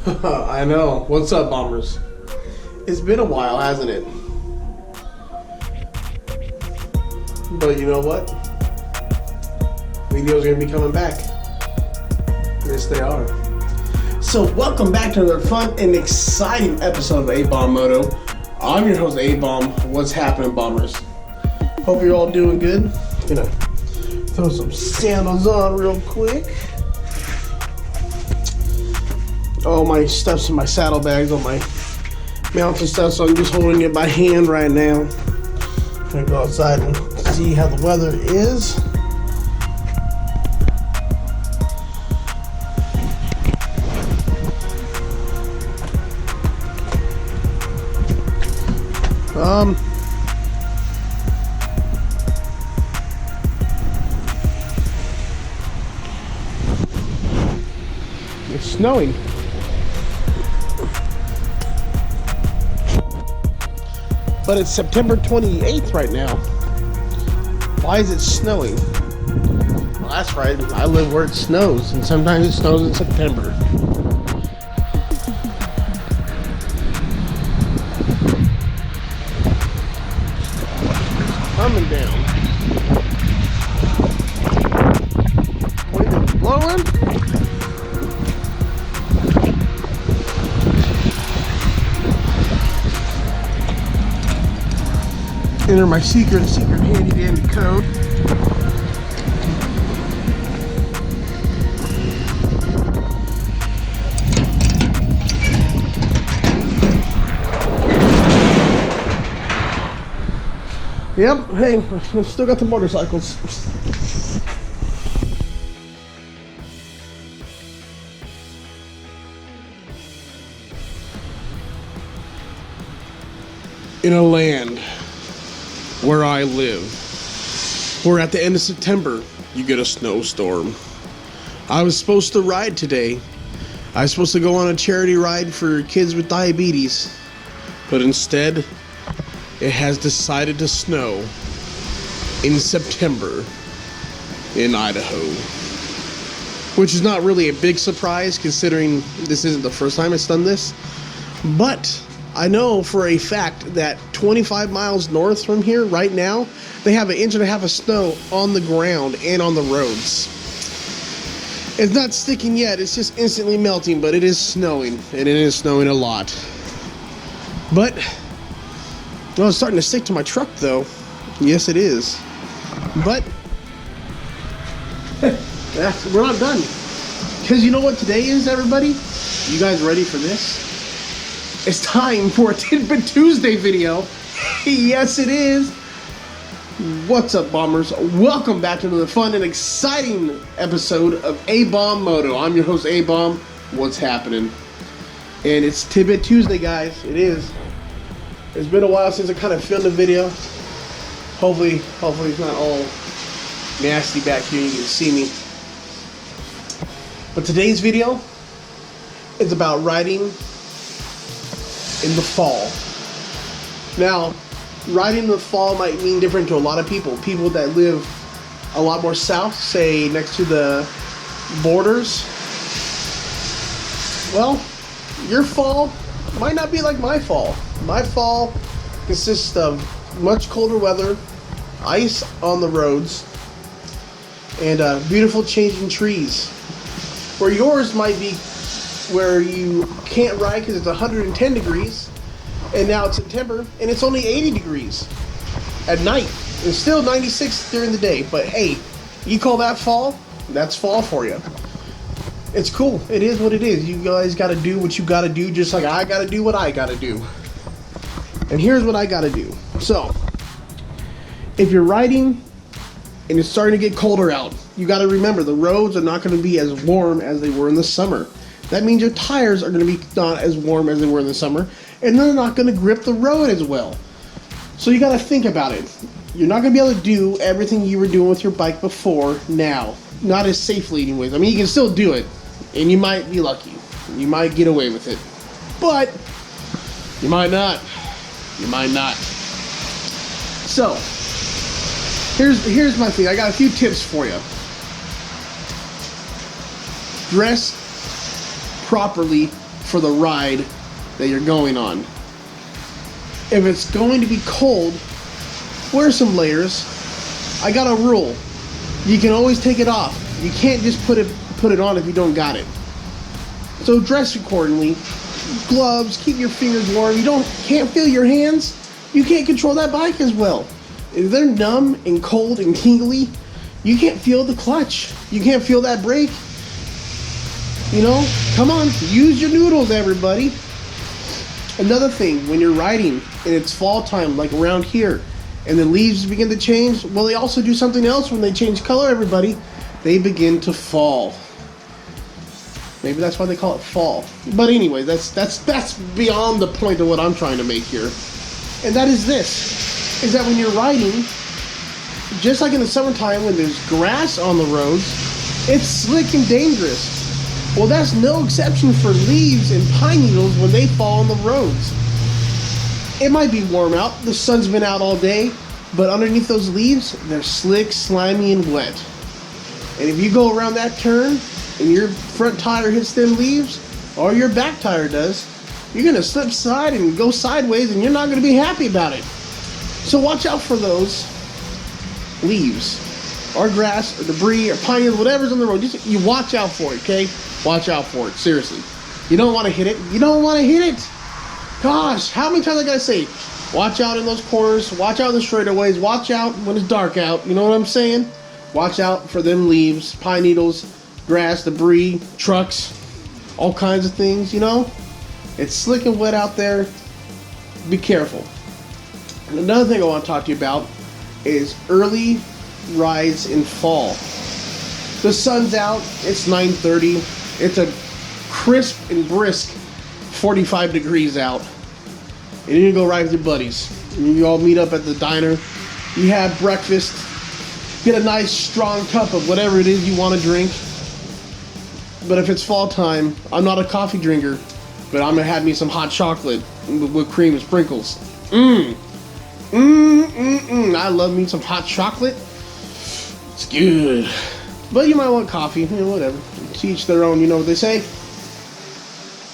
I know. What's up, Bombers? It's been a while, hasn't it? But you know what? Videos are going to be coming back. Yes, they are. So, welcome back to another fun and exciting episode of A-Bomb Moto. I'm your host, A-Bomb. What's happening, Bombers? Hope you're all doing good. Gonna throw some sandals on real quick. All my stuff's in my saddlebags, all my mounts and stuff, so I'm just holding it by hand right now. I'm gonna go outside and see how the weather is. It's snowing. But it's September 28th right now. Why is it snowing? Well, that's right. I live where it snows, and sometimes it snows in September. It's coming down. Wind is blowing. Enter my secret handy dandy code. Yep, hey, we've still got the motorcycles. In a land where I live, where at the end of September, you get a snowstorm. I was supposed to ride today. I was supposed to go on a charity ride for kids with diabetes, but instead, it has decided to snow in September in Idaho. Which is not really a big surprise considering this isn't the first time it's done this, but I know for a fact that 25 miles north from here right now, they have 1.5 inches of snow on the ground and on the roads. It's not sticking yet, it's just instantly melting, but it is snowing, and it is snowing a lot. But, well, it's starting to stick to my truck though. Yes, it is. But, we're not done. Because you know what today is, everybody? You guys ready for this? It's time for a TIDBIT Tuesday video. Yes, it is. What's up, Bombers? Welcome back to another fun and exciting episode of A-Bomb Moto. I'm your host, A-Bomb. What's happening? And it's TIDBIT Tuesday, guys. It is. It's been a while since I kind of filmed a video. Hopefully it's not all nasty back here. You can see me. But today's video is about riding in the fall. Now, riding in the fall might mean different to a lot of people. People that live a lot more south, say next to the borders. Well, your fall might not be like my fall. My fall consists of much colder weather, ice on the roads, and beautiful changing trees. Where yours might be where you can't ride because it's 110 degrees, and now it's September, and it's only 80 degrees at night. It's still 96 during the day, but hey, you call that fall? That's fall for you. It's cool. It is what it is. You guys got to do what you got to do, just like I got to do what I got to do. And here's what I got to do. So, if you're riding and it's starting to get colder out, you got to remember the roads are not going to be as warm as they were in the summer. That means your tires are going to be not as warm as they were in the summer, and they're not going to grip the road as well. So you got to think about it. You're not going to be able to do everything you were doing with your bike before now. Not as safely anyways. I mean, you can still do it, and you might be lucky. You might get away with it. But you might not. You might not. So, here's my thing. I got a few tips for you. Dress properly for the ride that you're going on. If it's going to be cold, wear some layers. I got a rule. You can always take it off. You can't just put it on if you don't got it. So dress accordingly. Gloves, keep your fingers warm. You can't feel your hands. You can't control that bike as well. If they're numb and cold and tingly, you can't feel the clutch. You can't feel that brake. You know, come on, use your noodles, everybody. Another thing, when you're riding and it's fall time, like around here, and the leaves begin to change, well, they also do something else when they change color, everybody. They begin to fall. Maybe that's why they call it fall. But anyway, that's beyond the point of what I'm trying to make here. And that is this, is that when you're riding, just like in the summertime when there's grass on the roads, it's slick and dangerous. Well, that's no exception for leaves and pine needles when they fall on the roads. It might be warm out, the sun's been out all day, but underneath those leaves, they're slick, slimy, and wet. And if you go around that turn and your front tire hits them leaves, or your back tire does, you're gonna slip side and go sideways, and you're not gonna be happy about it. So watch out for those leaves, or grass, or debris, or pine needles, whatever's on the road. Just you watch out for it, okay? Watch out for it, seriously. You don't want to hit it. You don't want to hit it. Gosh, how many times I gotta say, watch out in those corners, watch out in the straightaways, watch out when it's dark out, you know what I'm saying? Watch out for them leaves, pine needles, grass, debris, trucks, all kinds of things, you know? It's slick and wet out there. Be careful. And another thing I want to talk to you about is early rides in fall. The sun's out, it's 9:30, it's a crisp and brisk 45 degrees out. And you go ride with your buddies. And you all meet up at the diner, you have breakfast, get a nice strong cup of whatever it is you want to drink. But if it's fall time, I'm not a coffee drinker, but I'm gonna have me some hot chocolate with cream and sprinkles. I love me some hot chocolate. It's good. But you might want coffee, you know, whatever. To each their own, you know what they say.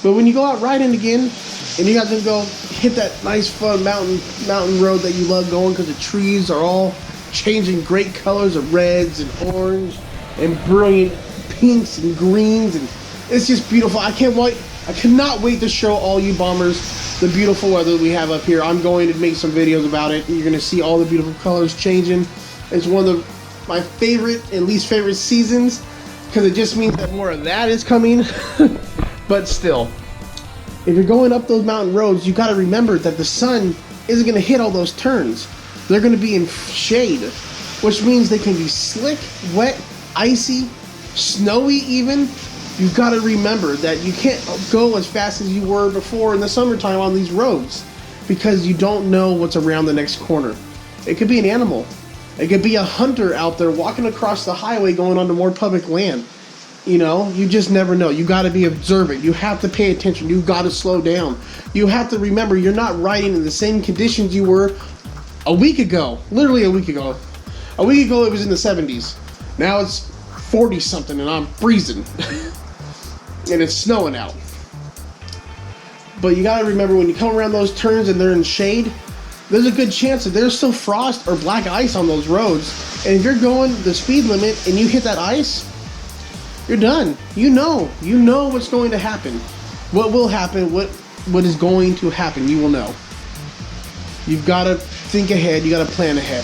But when you go out riding again, and you have to go hit that nice fun mountain road that you love going, because the trees are all changing great colors of reds and orange and brilliant pinks and greens, and it's just beautiful. I cannot wait to show all you bombers the beautiful weather that we have up here. I'm going to make some videos about it. You're going to see all the beautiful colors changing. It's one of my favorite and least favorite seasons, because it just means that more of that is coming. But still, if you're going up those mountain roads, you got to remember that the sun isn't going to hit all those turns. They're going to be in shade, which means they can be slick, wet, icy, snowy even. You've got to remember that you can't go as fast as you were before in the summertime on these roads, because you don't know what's around the next corner. It could be an animal. It could be a hunter out there walking across the highway going onto more public land. You know, you just never know. You got to be observant. You have to pay attention. You got to slow down. You have to remember you're not riding in the same conditions you were a week ago. Literally a week ago. A week ago it was in the 70s. Now it's 40 something and I'm freezing. And it's snowing out. But you got to remember, when you come around those turns and they're in shade, there's a good chance that there's still frost or black ice on those roads. And if you're going the speed limit and you hit that ice, you're done. You know what's going to happen. What will happen, what is going to happen, you will know. You've got to think ahead, you got to plan ahead.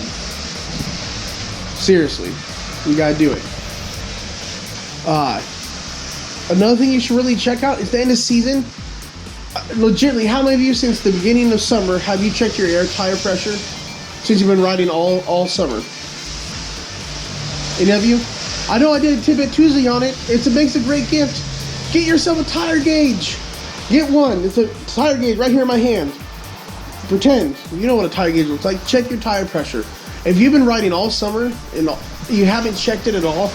Seriously, you got to do it. Another thing you should really check out is the end of season. Legitimately, how many of you since the beginning of summer have you checked your air tire pressure since you've been riding all summer? Any of you? I know I did a TIDBIT Tuesday on it. It makes a great gift. Get yourself a tire gauge. Get one. It's a tire gauge right here in my hand. Pretend. You know what a tire gauge looks like. Check your tire pressure. If you've been riding all summer and you haven't checked it at all,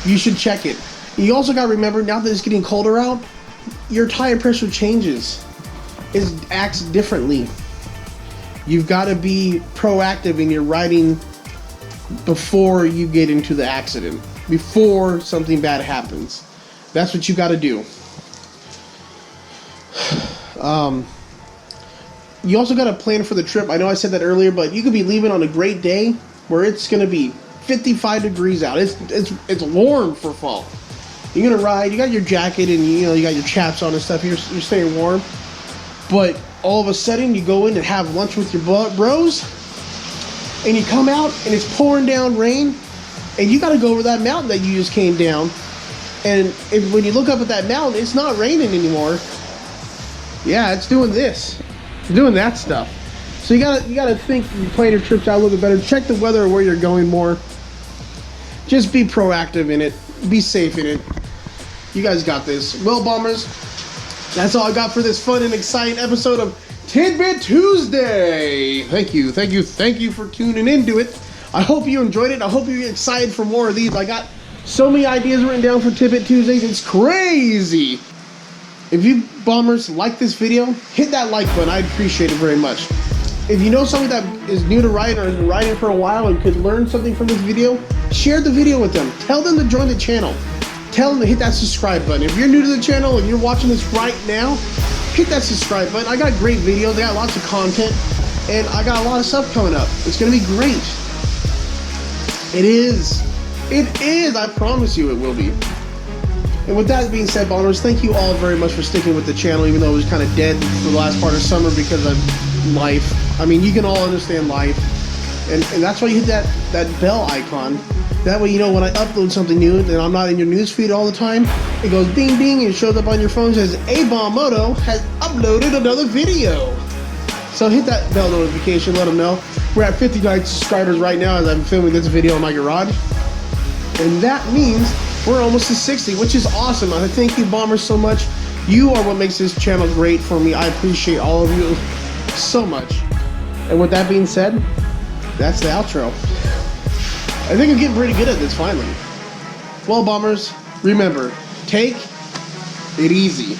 you should check it. You also got to remember, now that it's getting colder out, your tire pressure changes. It acts differently. You've got to be proactive in your riding before you get into the accident, before something bad happens. That's what you got to do. You also got to plan for the trip. I know I said that earlier, but you could be leaving on a great day where it's going to be 55 degrees out. It's warm for fall. You're gonna ride. You got your jacket and you got your chaps on and stuff. You're staying warm. But all of a sudden, you go in and have lunch with your bros, and you come out and it's pouring down rain, and you got to go over that mountain that you just came down. And when you look up at that mountain, it's not raining anymore. Yeah, it's doing this. It's doing that stuff. So you gotta think, you plan your trips out a little bit better. Check the weather where you're going more. Just be proactive in it. Be safe in it. You guys got this. Well, Bombers, that's all I got for this fun and exciting episode of TIDBIT Tuesday. Thank you for tuning into it. I hope you enjoyed it. I hope you're excited for more of these. I got so many ideas written down for TIDBIT Tuesdays. It's crazy. If you Bombers like this video, hit that like button. I'd appreciate it very much. If you know somebody that is new to riding or has been riding for a while and could learn something from this video, share the video with them. Tell them to join the channel. Tell them to hit that subscribe button. If you're new to the channel and you're watching this right now, hit that subscribe button. I got great videos. I got lots of content. And I got a lot of stuff coming up. It's going to be great. It is. It is. I promise you it will be. And with that being said, Bombers, thank you all very much for sticking with the channel, even though it was kind of dead for the last part of summer because of life. I mean, you can all understand life. And that's why you hit that bell icon. That way you know when I upload something new and I'm not in your newsfeed all the time, it goes ding ding and it shows up on your phone and says, A-Bomb Moto has uploaded another video. So hit that bell notification, let them know. We're at 59 subscribers right now as I'm filming this video in my garage. And that means we're almost to 60, which is awesome. I thank you, Bombers, so much. You are what makes this channel great for me. I appreciate all of you so much. And with that being said, that's the outro. I think I'm getting pretty good at this finally. Well, Bombers, remember, take it easy.